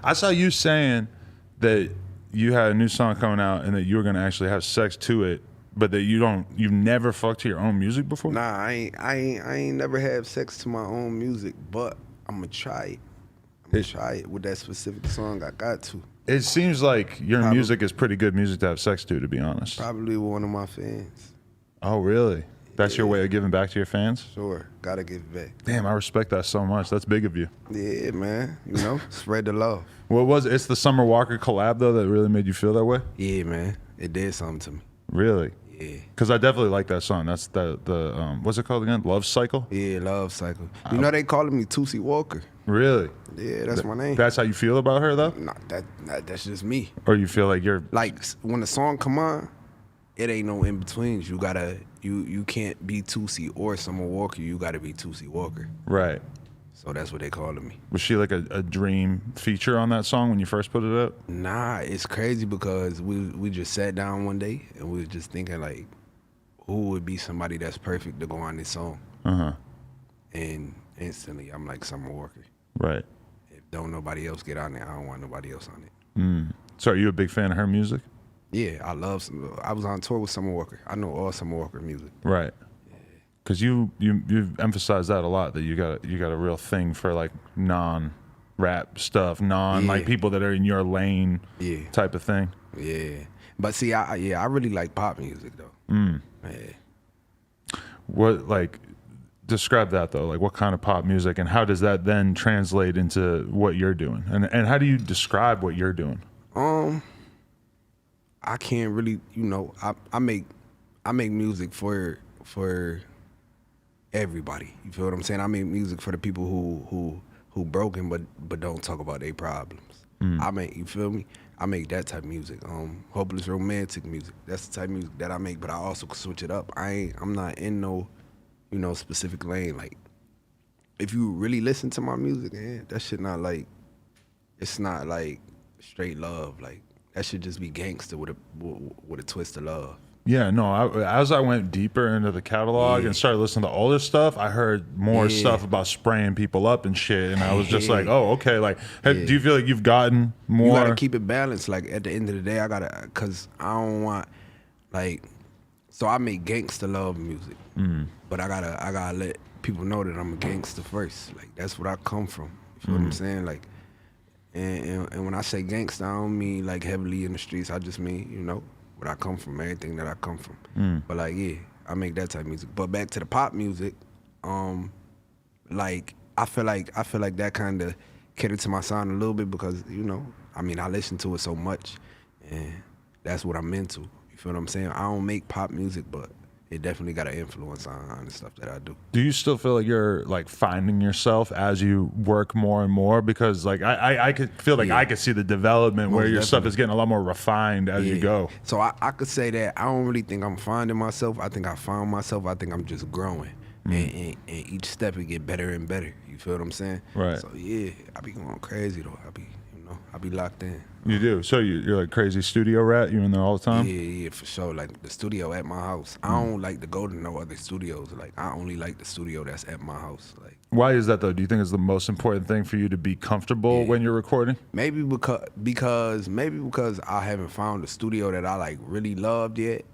I saw you saying that you had a new song coming out and that you were gonna actually have sex to it, but that you've never fucked to your own music before. Nah, I ain't never had sex to my own music, but I'm gonna try it. I'm gonna try it with that specific song. I got to. It seems like your music is pretty good music to have sex to be honest. Probably one of my fans. Oh, really? That's your way of giving back to your fans? Sure, gotta give back. Damn, I respect that so much. That's big of you. Yeah, man. You know, spread the love. What was it? It's the Summer Walker collab though that really made you feel that way? Yeah, man. It did something to me. Really? Yeah. Because I definitely like that song. That's the what's it called again? Love Cycle? Yeah, Love Cycle. You know they calling me Toosii Walker. Really? Yeah, that's my name. That's how you feel about her though? Nah, that's just me. Or you feel like you're Like when the song come on, it ain't no in betweens. You gotta you can't be Toosii or Summer Walker. You gotta be Toosii Walker. right. So that's what they calling me. Was she like a dream feature on that song when you first put it up? Nah, it's crazy because we just sat down one day and we was just thinking like, who would be somebody that's perfect to go on this song? Uh-huh. And instantly I'm like Summer Walker. Right. If don't nobody else get on it, I don't want nobody else on it. So are you a big fan of her music? Yeah, I was on tour with Summer Walker. I know all Summer Walker music. Right. Because you've emphasized that a lot, that you got a real thing for like non-rap stuff, like people that are in your lane type of thing. Yeah. But see, I really like pop music though. Yeah. What, like, describe that though, like what kind of pop music and how does that then translate into what you're doing? And how do you describe what you're doing? I can't really, I make music for everybody. You feel what I'm saying? I make music for the people who broken but don't talk about their problems. You feel me? I make that type of music. Hopeless romantic music. That's the type of music that I make, but I also can switch it up. I'm not in no, specific lane. Like, if you really listen to my music, that shit not like, it's not like straight love. Like, that should just be gangster with a twist of love. Yeah, no, as I went deeper into the catalog and started listening to older stuff, I heard more stuff about spraying people up and shit, and I was just like, oh, okay. Like, do you feel like you've gotten more? You gotta keep it balanced. Like, at the end of the day, cause I don't want, like, so I make gangster love music, but I gotta let people know that I'm a gangster first. Like, that's what I come from. You feel what I'm saying? Like, and when I say gangster, I don't mean like heavily in the streets. I just mean, where I come from, everything that I come from. But like, yeah, I make that type of music. But back to the pop music, like I feel like that kind of catered to my sound a little bit because I listen to it so much, and that's what I'm into. You feel what I'm saying? I don't make pop music, but it definitely got an influence on the stuff that I do. Do you still feel like you're like finding yourself as you work more and more? Because like I could feel like I could see the development where your stuff is getting a lot more refined as you go. So I could say that I don't really think I'm finding myself. I think I found myself. I think I'm just growing. And each step it get better and better. You feel what I'm saying? Right. So yeah, I be going crazy though. I be locked in. You do. So you're like crazy studio rat. You in there all the time? Yeah, for sure. Like the studio at my house. I don't like to go to no other studios. Like I only like the studio that's at my house. Like, why is that though? Do you think it's the most important thing for you to be comfortable when you're recording? Maybe because I haven't found a studio that I like really loved yet.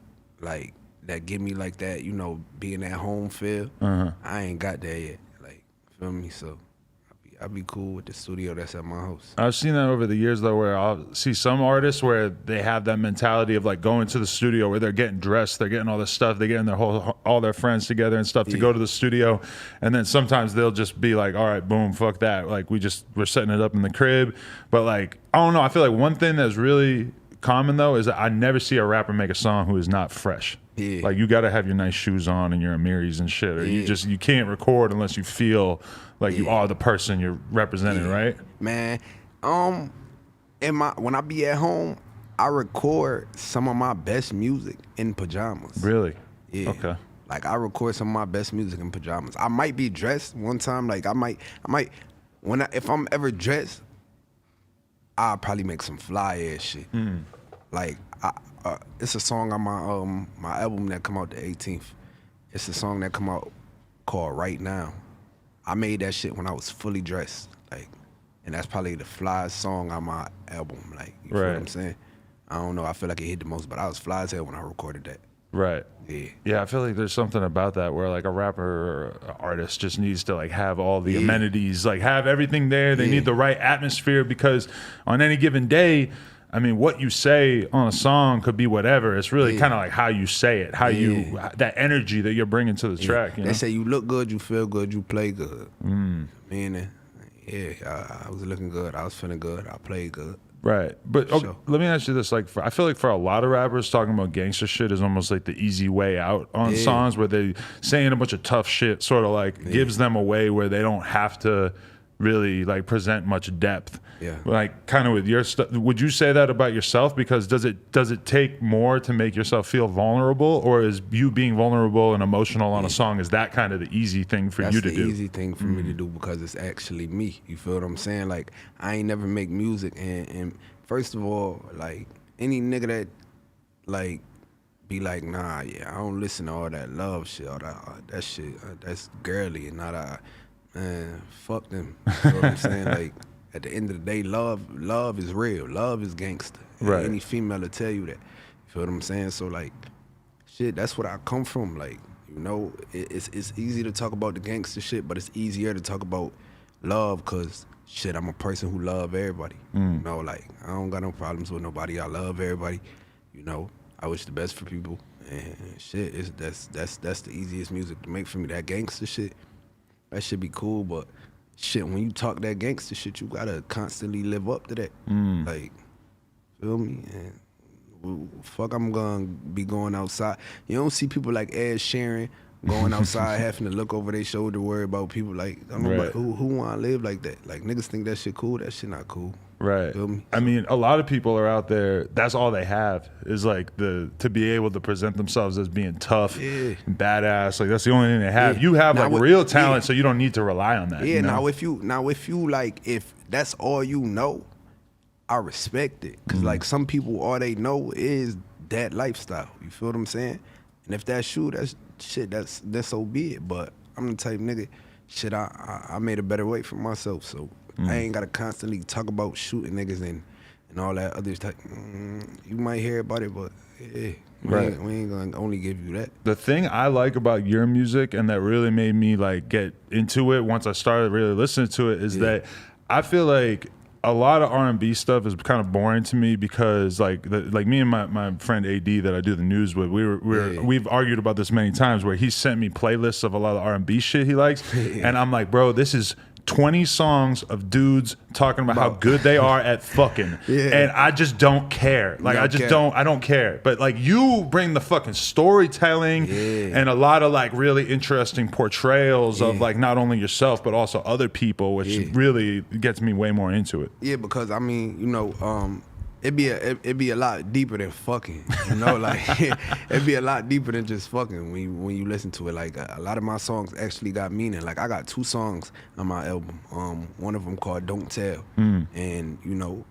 Like that give me like that, being at home feel. I ain't got that yet. Like, feel me? So I'd be cool with the studio that's at my house. I've seen that over the years though, where I'll see some artists where they have that mentality of like going to the studio where they're getting dressed, they're getting all this stuff, they're getting all their friends together and stuff to go to the studio, and then sometimes they'll just be like, all right, boom, fuck that, like we're setting it up in the crib. But like, I don't know, I feel like one thing that's really common though is that I never see a rapper make a song who is not fresh. Yeah. Like you got to have your nice shoes on and your Amiris and shit, or you can't record unless you feel like you are the person you're representing, right? Man, when I be at home, I record some of my best music in pajamas. Really? Yeah. Okay. Like I record some of my best music in pajamas. I might be dressed one time. Like I might if I'm ever dressed, I'll probably make some fly ass shit. Like it's a song on my album that come out the 18th. It's a song that come out called Right Now. I made that shit when I was fully dressed, like, and that's probably the flyest song on my album. Like, you feel what I'm saying? I don't know. I feel like it hit the most, but I was fly as hell when I recorded that. Right. Yeah. Yeah, I feel like there's something about that where like a rapper or a artist just needs to like have all the amenities, like have everything there. They need the right atmosphere because on any given day, I mean, what you say on a song could be whatever. It's really kind of like how you say it, how you, that energy that you're bringing to the track. You know? They say you look good, you feel good, you play good. Meaning, I was looking good, I was feeling good, I played good. Right. But okay, let me ask you this. Like, I feel like for a lot of rappers, talking about gangster shit is almost like the easy way out on songs where they saying a bunch of tough shit sort of like gives them a way where they don't have to really like present much depth. Yeah. Like kind of with your stuff, would you say that about yourself? Because does it take more to make yourself feel vulnerable, or is you being vulnerable and emotional on a song, is that kind of the easy thing for you to do? That's the easy thing for me to do because it's actually me. You feel what I'm saying? Like, I ain't never make music, and first of all, like any nigga that like be like, nah, I don't listen to all that love shit, all that shit, that's girly and not man, fuck them. You know what I'm saying? Like, at the end of the day, love is real. Love is gangster. Right. Any female will tell you that. You feel what I'm saying? So like, shit, that's what I come from. Like, you know, it's easy to talk about the gangster shit, but it's easier to talk about love because shit, I'm a person who love everybody. You know, like, I don't got no problems with nobody. I love everybody. You know, I wish the best for people. And shit, that's the easiest music to make for me. That gangster shit, that should be cool, but shit, when you talk that gangster shit, you gotta constantly live up to that. Like, feel me? And fuck, I'm gonna be going outside. You don't see people like Ed Sheeran going outside having to look over their shoulder, worry about people. Like, I don't know, but who wanna live like that? Like, niggas think that shit cool. That shit not cool. Right. Feel me? I mean, a lot of people are out there, that's all they have is like to be able to present themselves as being tough and badass. Like, that's the only thing they have. You have now, like real talent, so you don't need to rely on that. Yeah, you know? now if you like, if that's all you know, I respect it. Cause like some people, all they know is that lifestyle. You feel what I'm saying? And if that's you, that's so be it. But I'm the type nigga, shit, I made a better way for myself, so I ain't gotta constantly talk about shooting niggas and all that other stuff. You might hear about it, but we ain't gonna only give you that. The thing I like about your music and that really made me like get into it once I started really listening to it is that I feel like a lot of R&B stuff is kind of boring to me because like me and my friend AD that I do the news with, we've argued about this many times where he sent me playlists of a lot of R&B shit he likes, and I'm like, bro, this is 20 songs of dudes talking about how good they are at fucking, and I just don't care. Like, I don't care. But like, you bring the fucking storytelling and a lot of like really interesting portrayals of like not only yourself but also other people, which really gets me way more into it. Yeah, because I mean, you know, it'd be a lot deeper than fucking, you know, like it'd be a lot deeper than just fucking when you listen to it. Like, a lot of my songs actually got meaning. Like, I got 2 songs on my album. One of them called Don't Tell, and you know,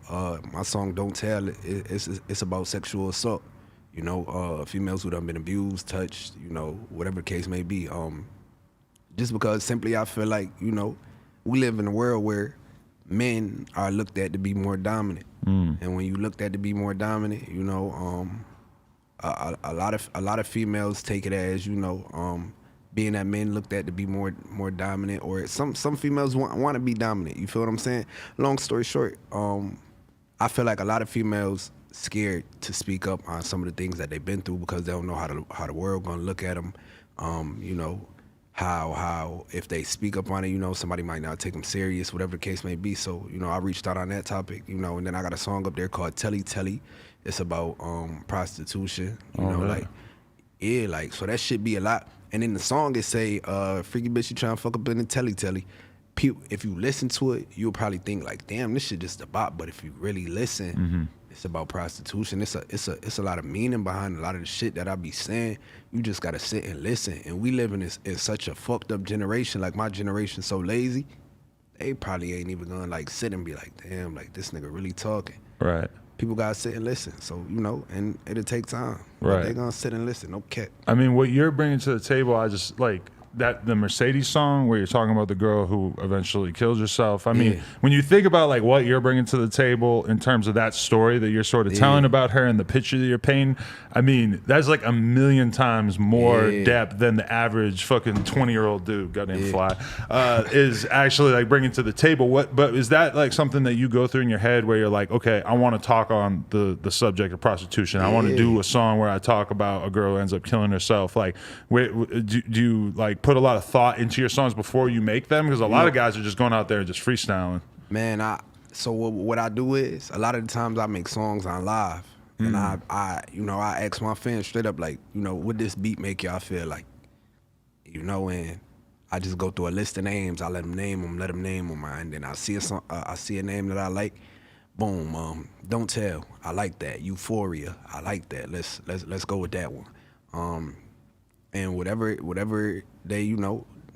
my song Don't Tell, it's about sexual assault. You know, females who done been abused, touched, you know, whatever the case may be. Just because simply I feel like, you know, we live in a world where men are looked at to be more dominant. And when you looked at to be more dominant, you know, a lot of females take it as, you know, being that men looked at to be more dominant, or some females want to be dominant. You feel what I'm saying? Long story short, I feel like a lot of females scared to speak up on some of the things that they've been through because they don't know how the world gonna look at them. You know, how if they speak up on it, you know, somebody might not take them serious, whatever the case may be. So, you know, I reached out on that topic, you know, and then I got a song up there called Telly Telly. It's about prostitution, you know, like, like, so that shit be a lot. And in the song it say, freaky bitch, you trying to fuck up in the telly telly. If you listen to it, you'll probably think like, damn, this shit just a bop. But if you really listen, it's about prostitution. It's a lot of meaning behind a lot of the shit that I be saying. You just gotta sit and listen. And we live in such a fucked up generation. Like, my generation so lazy, they probably ain't even gonna like sit and be like, damn, like, this nigga really talking. Right. People gotta sit and listen. So, you know, and it'll take time. Right. But they gonna sit and listen, no cap. I mean, what you're bringing to the table, I just like, that the Mercedes song where you're talking about the girl who eventually kills herself. I mean, Yeah. when you think about like what you're bringing to the table in terms of that story that you're sort of telling about her and the picture that you're painting, I mean, that's like a million times more depth than the average fucking 20-year-old dude, goddamn fly, is actually like bringing to the table. But is that like something that you go through in your head where you're like, okay, I want to talk on the subject of prostitution. I want to do a song where I talk about a girl who ends up killing herself. Like, do you like put a lot of thought into your songs before you make them? Because a lot of guys are just going out there and just freestyling. Man, so what I do is a lot of the times I make songs on live, and I ask my fans straight up like, would this beat make y'all feel like, and I just go through a list of names. I let them name them, and then I see a name that I like. Boom, Don't Tell, I like that. Euphoria, I like that. Let's go with that one. And whatever they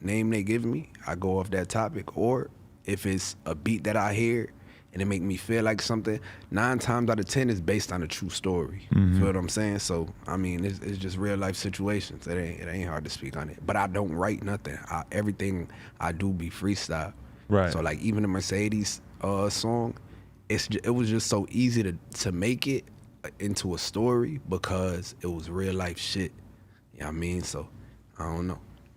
name they give me, I go off that topic. Or if it's a beat that I hear and it make me feel like something, 9 times out of 10 is based on a true story. You feel what I'm saying? So I mean, it's just real life situations. It ain't hard to speak on it. But I don't write nothing. Everything I do be freestyle. Right. So like even the Mercedes song, it was just so easy to make it into a story because it was real life shit. You know what I mean? So I don't know.